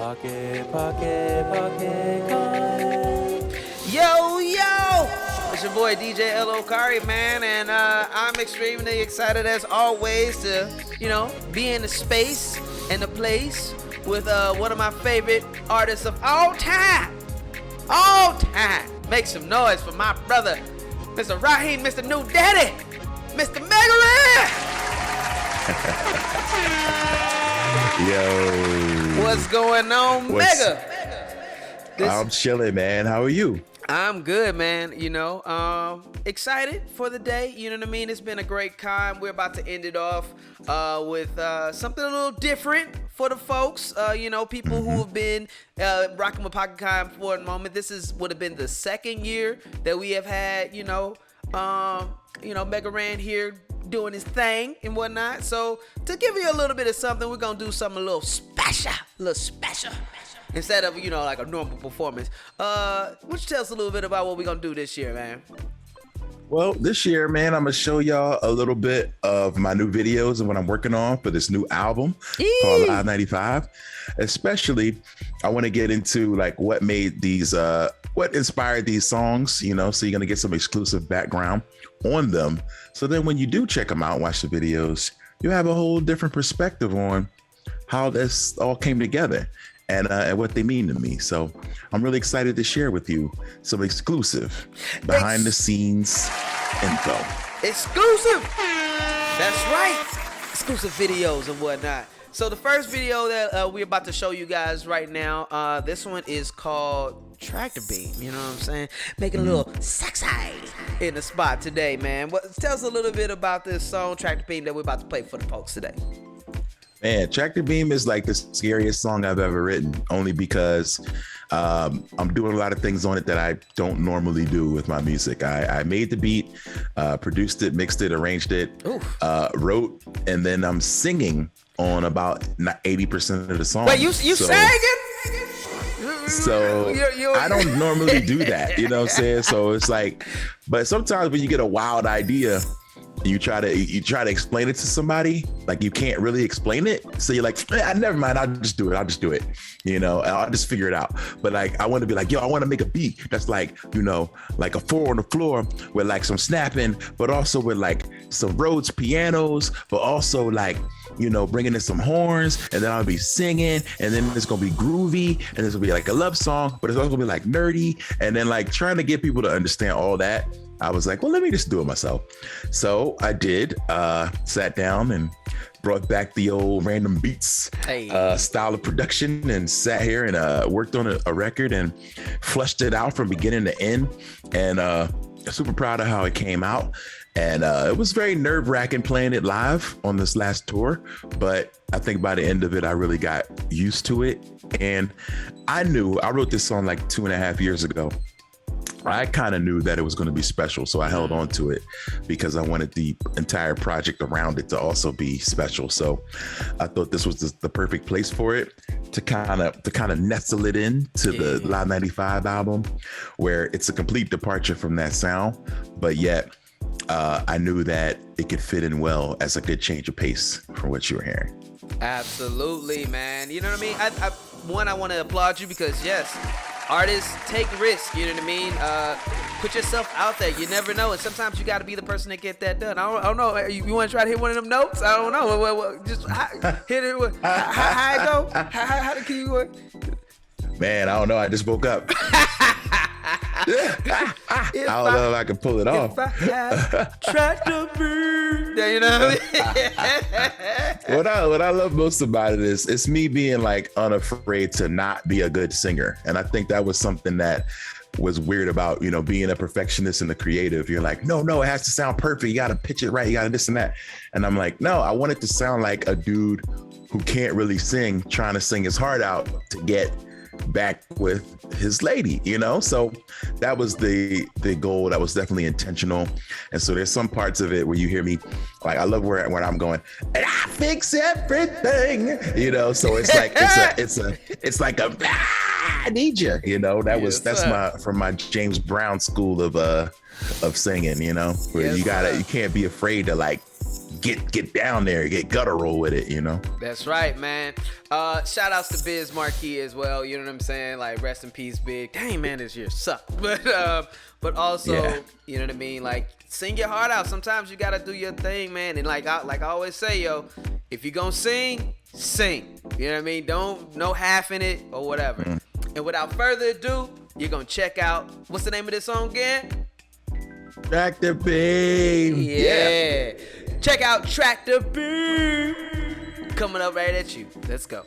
Pocket, Yo, yo! It's your boy DJ Kari, man, and I'm extremely excited as always to, be in the space and the place with one of my favorite artists of all time. All time. Make some noise for my brother, Mr. Raheem, Mr. New Daddy, Mr. MegaRan! Yo. What's going on, Mega? I'm chilling, man. How are you? I'm good, man. Excited for the day. You know what I mean? It's been a great time. We're about to end it off with something a little different for the folks. People who have been rocking with Pocket Time for a moment. This would have been the second year that we have had, MegaRan here doing his thing and whatnot. So to give you a little bit of something, we're gonna do something a little special. Instead of, like a normal performance. Why don't you tell us a little bit about what we're going to do this year, man? Well, this year, man, I'm going to show y'all a little bit of my new videos and what I'm working on for this new album called Live 95. Especially, I want to get into like what made these, what inspired these songs, so you're going to get some exclusive background on them. So then when you do check them out, watch the videos, you have a whole different perspective on how this all came together. And what they mean to me. So I'm really excited to share with you some exclusive behind the scenes info. Exclusive! That's right. Exclusive videos and whatnot. So the first video that we're about to show you guys right now, this one is called Tractor Beam. You know what I'm saying? Making a little sexy in the spot today, man. Tell us a little bit about this song, Tractor Beam, that we're about to play for the folks today. Man, Tractor Beam is like the scariest song I've ever written, only because I'm doing a lot of things on it that I don't normally do with my music. I made the beat, produced it, mixed it, arranged it, wrote, and then I'm singing on about 80% of the song. Wait, you sang it? So I don't normally do that, you know what I'm saying? So it's like, but sometimes when you get a wild idea, you try to explain it to somebody, like you can't really explain it. So you're like, never mind, I'll just do it. I'll just figure it out. But like, I want to be like, I want to make a beat that's like, like a 4 on the floor with like some snapping, but also with like some Rhodes pianos, but also like, bringing in some horns, and then I'll be singing, and then it's going to be groovy, and it's going to be like a love song, but it's also going to be like nerdy. And then like trying to get people to understand all that, I was like, well, let me just do it myself. So I did, sat down and brought back the old random beats style of production and sat here and worked on a record and flushed it out from beginning to end. And super proud of how it came out. And it was very nerve-wracking playing it live on this last tour. But I think by the end of it, I really got used to it. And I wrote this song like 2.5 years ago. I kind of knew that it was going to be special, so I held on to it because I wanted the entire project around it to also be special. So I thought this was the perfect place for it to kind of nestle it in to the Live 95 album, where it's a complete departure from that sound, but yet I knew that it could fit in well as a good change of pace from what you were hearing. Absolutely, man. You know what I mean? I want to applaud you because yes, artists take risks, you know what I mean? Put yourself out there. You never know. And sometimes you got to be the person that get that done. I don't know. You want to try to hit one of them notes? I don't know. Just hit it. How it go? How can you go? Man, I don't know. I just woke up. I don't know if I can pull it off. If I had tractor beam, you know what I mean? What I love most about it is it's me being like unafraid to not be a good singer. And I think that was something that was weird about, being a perfectionist and a creative. You're like, no, it has to sound perfect. You got to pitch it right. You got to this and that. And I'm like, no, I want it to sound like a dude who can't really sing, trying to sing his heart out to get back with his lady, so that was the goal. That was definitely intentional. And so there's some parts of it where you hear me, like, I love where I'm going, and I fix everything, so it's like it's like I need you, that's from my James Brown school of singing, where you can't be afraid to like get down there, get guttural with it, you know? That's right, man. Shout outs to Biz Marquee as well. You know what I'm saying? Like, rest in peace, Big. Dang, man, this year sucked. But also, you know what I mean? Like, sing your heart out. Sometimes you gotta do your thing, man. And like I always say, yo, if you gonna sing, sing. You know what I mean? Don't no half in it or whatever. And without further ado, you're gonna check out, what's the name of this song again? Tractor Beam. Yeah. Check out Tractor Beam. Coming up right at you. Let's go.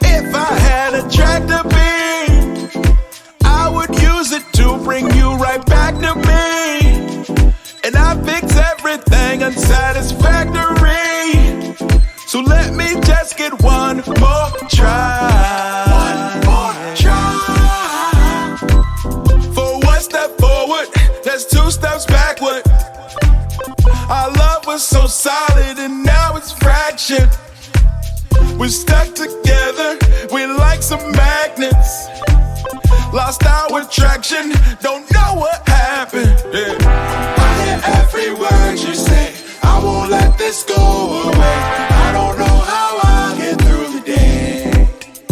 If I had a tractor beam, I would use it to bring you right back to me. And I fix everything unsatisfactory. So let me just get one more try. One more try. For one step forward, that's two steps backward. Our love was so solid and now it's fractured. We're stuck together, we're like some magnets. Lost our attraction, don't know what happened. I hear every word you say, I won't let this go away. I don't know how I'll get through the day,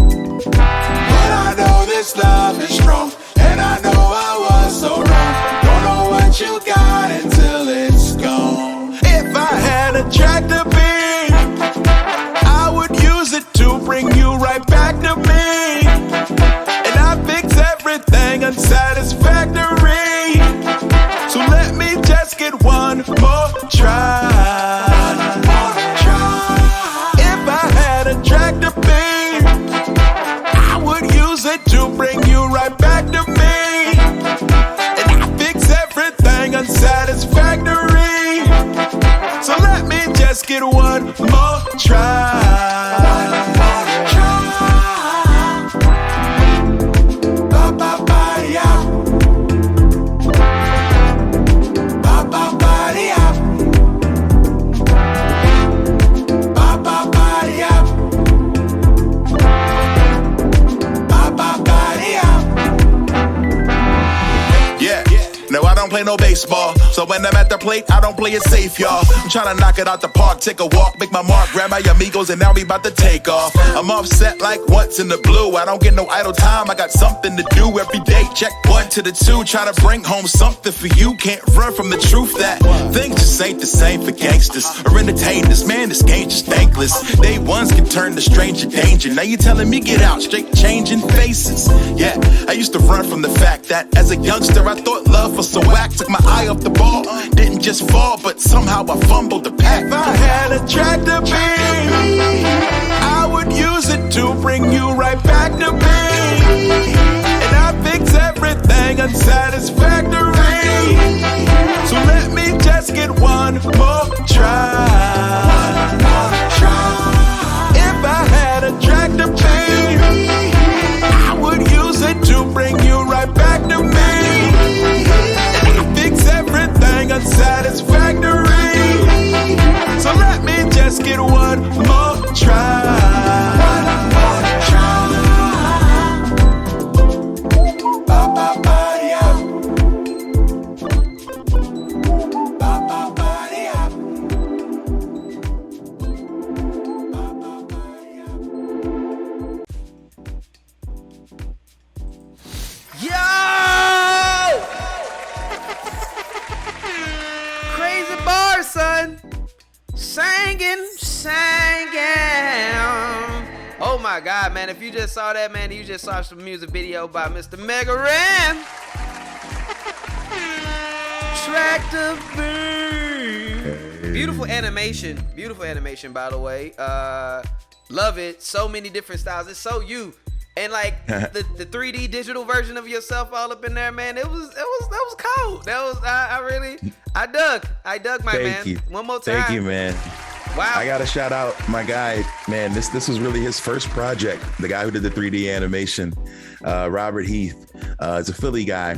but I know this love is strong, and I know I was so wrong. Don't know what you got until it's gone. If I had a tractor beam, I would use it to bring you right back to me. And I fix everything unsatisfactory. So let me just get one more try. If I had a tractor beam, I would use it to bring you right back to me. And I fix everything unsatisfactory. So let me just get one more try. Play no baseball, so when I'm at the plate, I don't play it safe, y'all. I'm trying to knock it out the park, take a walk, make my mark, grab my amigos, and now we about to take off. I'm upset like once in the blue. I don't get no idle time, I got something to do every day. Check 1 to the 2, try to bring home something for you. Can't run from the truth that things just ain't the same for gangsters or entertainers. Man, this game just thankless. Day ones can turn to stranger danger. Now you telling me get out, straight changing faces. Yeah, I used to run from the fact that as a youngster I thought love was so whack. Took my eye off the ball, didn't just fall, but somehow I fumbled the pack. If I had a tractor beam, I would use it to bring you right back to me. And I fix everything unsatisfactory. So let me just get one more try. If I had a tractor beam, I would use it to bring you right back to me. Everything unsatisfactory. So let me just get one more try. One more try. Ba ba ba ya. Ba ba ba ya. Ba ba ba ya. Yo! Crazy bar, son. Singing. Oh my God, man. If you just saw that, man, you just saw some music video by Mr. MegaRan. Tractor Beam. Beautiful animation, by the way. Love it. So many different styles. It's so you. And like the 3D digital version of yourself all up in there, man. That was cold. I dug my man. Thank you. One more time. Thank you, man. Wow. I gotta shout out my guy, man. This was really his first project. The guy who did the 3D animation, Robert Heath, is a Philly guy.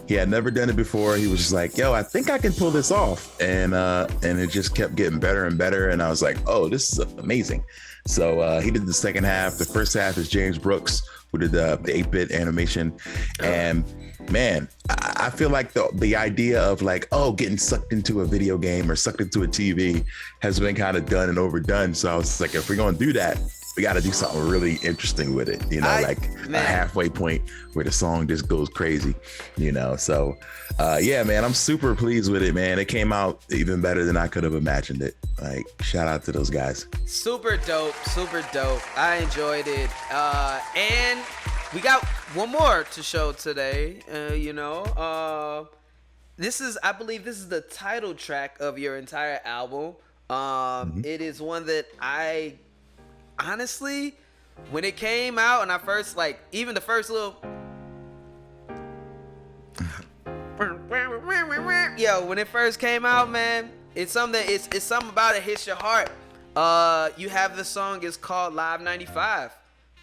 He had never done it before. He was just like, yo, I think I can pull this off. And it just kept getting better and better. And I was like, oh, this is amazing. So he did the second half. The first half is James Brooks, who did the 8-bit animation. And man, I feel like the idea of like, oh, getting sucked into a video game or sucked into a TV has been kind of done and overdone. So I was like, if we're going to do that, we got to do something really interesting with it, you know, a halfway point where the song just goes crazy, you know. So yeah, man, I'm super pleased with it, man. It came out even better than I could have imagined it. Like, shout out to those guys. Super dope. I enjoyed it. And we got one more to show today. You know, I believe this is the title track of your entire album. It is one that I honestly, when it came out and I first, like, even the first little when it first came out, man, it's something about it hits your heart. You have this song, it's called Live 95.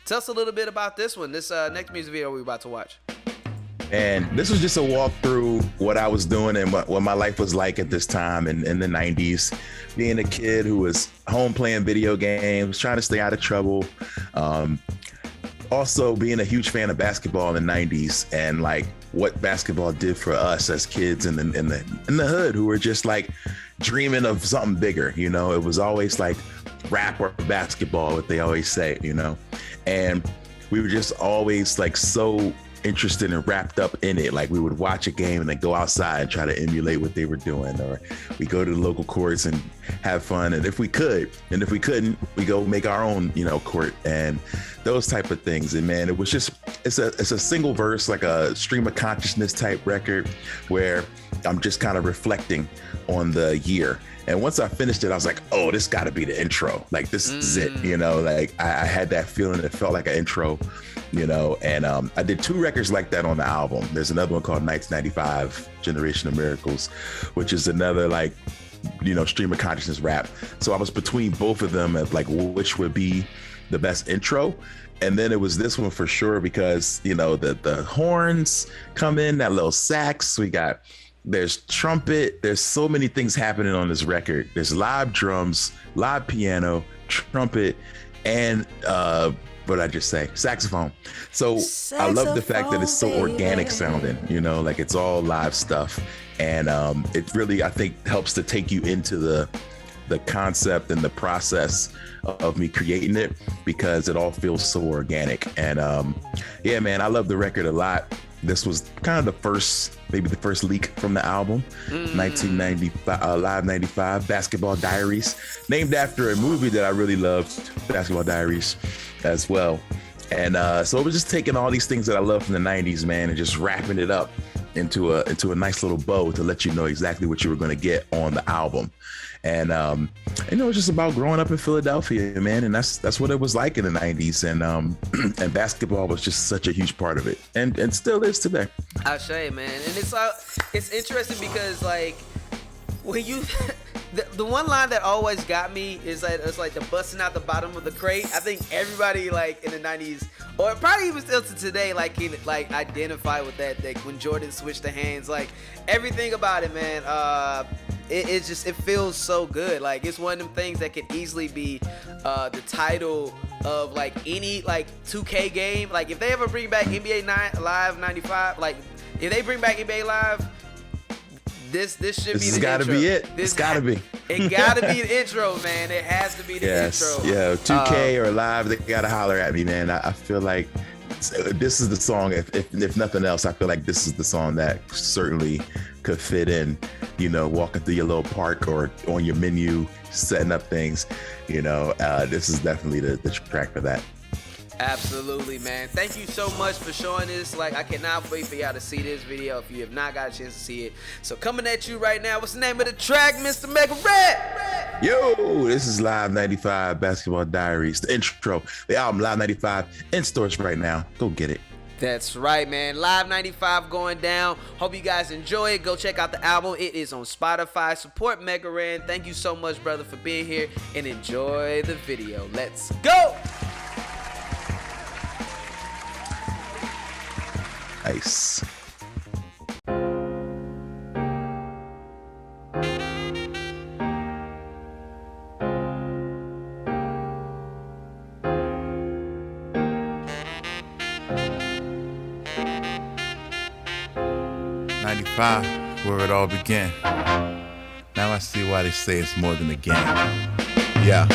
Tell us a little bit about this one, this next music video we're about to watch. And this was just a walk through what I was doing and what my life was like at this time in the 90s. Being a kid who was home playing video games, trying to stay out of trouble. Also being a huge fan of basketball in the 90s and like what basketball did for us as kids in the hood who were just like dreaming of something bigger. You know, it was always like rap or basketball, what they always say, you know, and we were just always like so interested and wrapped up in it. Like we would watch a game and then go outside and try to emulate what they were doing, or we go to the local courts and have fun. And if we could, and if we couldn't, we go make our own, you know, court and those type of things. And man, it was just, it's a single verse, like a stream of consciousness type record where I'm just kind of reflecting on the year. And once I finished it, I was like, oh, this got to be the intro. Like, this is it, you know, like I had that feeling. It felt like an intro, you know, and I did 2 records like that on the album. There's another one called 1995, Generation of Miracles, which is another like, you know, stream of consciousness rap. So I was between both of them of like, which would be the best intro. And then it was this one for sure, because, you know, the horns come in, that little sax, there's trumpet, there's so many things happening on this record. There's live drums, live piano, trumpet, and what did I just say? Saxophone. So I love the fact that it's so organic sounding, you know, like it's all live stuff. And it really, I think, helps to take you into the concept and the process of me creating it, because it all feels so organic. And yeah, man, I love the record a lot. This was kind of maybe the first leak from the album, 1995, Live 95, Basketball Diaries, named after a movie that I really loved, Basketball Diaries, as well. And so it was just taking all these things that I love from the 90s, man, and just wrapping it up into a nice little bow to let you know exactly what you were going to get on the album. And you know, it's just about growing up in Philadelphia, man, and that's what it was like in the 90s. And basketball was just such a huge part of it, and still is today. I say, man, and it's interesting because like when you the one line that always got me is that it's like the busting out the bottom of the crate. I think everybody like in the 90s, or probably even still to today, like can like identify with that. Like when Jordan switched the hands, like everything about it, man. It feels so good. Like it's one of them things that could easily be the title of like any like 2K game. Like if they ever bring back NBA Live 95, like if they bring back NBA Live, this should be the intro. This has got to be it. It's got to be. It got to be the intro, man. It has to be the intro. Yeah, 2K or Live, they got to holler at me, man. I feel like this is the song. If nothing else, I feel like this is the song that certainly could fit in, you know, walking through your little park or on your menu, setting up things, you know. This is definitely the track for that. Absolutely, man. Thank you so much for showing this. Like, I cannot wait for y'all to see this video if you have not got a chance to see it. So coming at you right now, what's the name of the track, Mr. MegaRan? Yo, this is Live 95, Basketball Diaries, the intro, the album Live 95 in stores right now. Go get it. That's right, man. Live 95 going down. Hope you guys enjoy it. Go check out the album. It is on Spotify. Support MegaRan. Thank you so much, brother, for being here, and enjoy the video. Let's go. Nice. 95, where it all began. Now I see why they say it's more than a game. Yeah.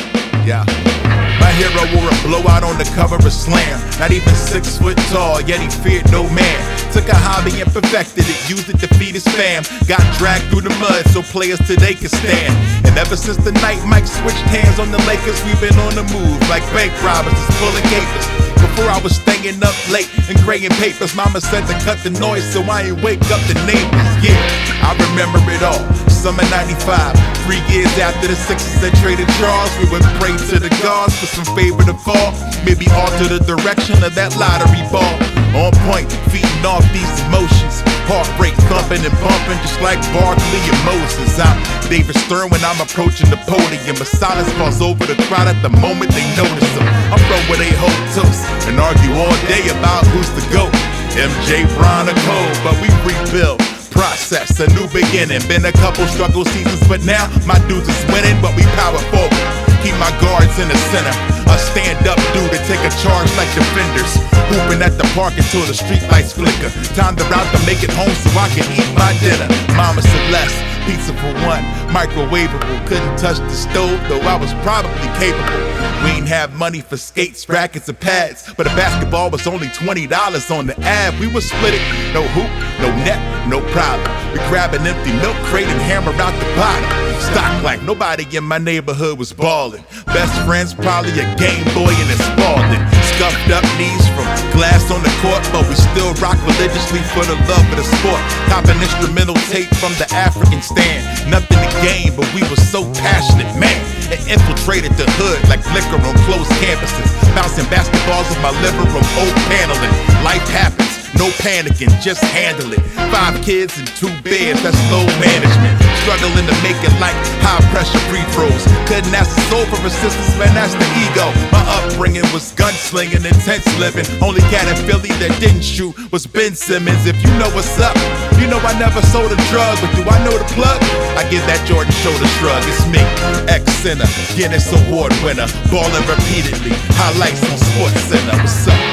My hero wore a blowout on the cover of Slam. Not even 6 foot tall, yet he feared no man. Took a hobby and perfected it, used it to feed his fam. Got dragged through the mud so players today can stand. And ever since the night Mike switched hands on the Lakers, we've been on the move like bank robbers, just pulling capers. Before I was staying up late and graying papers, mama said to cut the noise so I ain't wake up the neighbors. Yeah, I remember it all. Summer 95, 3 years after the Sixers had traded Charles, we would pray to the gods for some favor to fall. Maybe alter the direction of that lottery ball. On point, feeding off these emotions. Heart rate thumping and bumping just like Barkley and Moses. I'm David Stern when I'm approaching the podium. A silence falls over the crowd at the moment they notice him. I'm from where they hold toast and argue all day about who's the GOAT. MJ, Bron, or Cole, but we rebuild. Process, a new beginning. Been a couple struggle seasons, but now my dudes is winning, but we power forward. Keep my guards in the center. A stand-up dude to take a charge like defenders. Hooping at the park until the street lights flicker. Time to route to make it home so I can eat my dinner. Mama Celeste, pizza for one, microwavable. Couldn't touch the stove, though I was probably capable. We ain't have money for skates, rackets, or pads, but a basketball was only $20 on the ad. We would split it, no hoop, no net, no problem. We grab an empty milk crate and hammer out the bottom. Stock like nobody in my neighborhood was ballin'. Best friends probably a Game Boy and a Spalding. Scuffed up knees from glass on the court, but we still rock religiously for the love of the sport. Copping instrumental tape from the African stand. Nothing to gain, but we were so passionate, man. It infiltrated the hood like liquor on closed campuses. Bouncing basketballs in my living room, old paneling. Life happens, no panicking, just handle it. 5 kids and 2 beds, that's low management. Struggling to make it like high pressure free throws. Couldn't ask the soul for assistance, man, that's the ego. My upbringing was gunslinging, intense living. Only cat in Philly that didn't shoot was Ben Simmons. If you know what's up, you know I never sold a drug, but do I know the plug? I give that Jordan shoulder shrug. It's me, ex-sinner, Guinness Award winner, balling repeatedly. Highlights on Sports Center. What's up?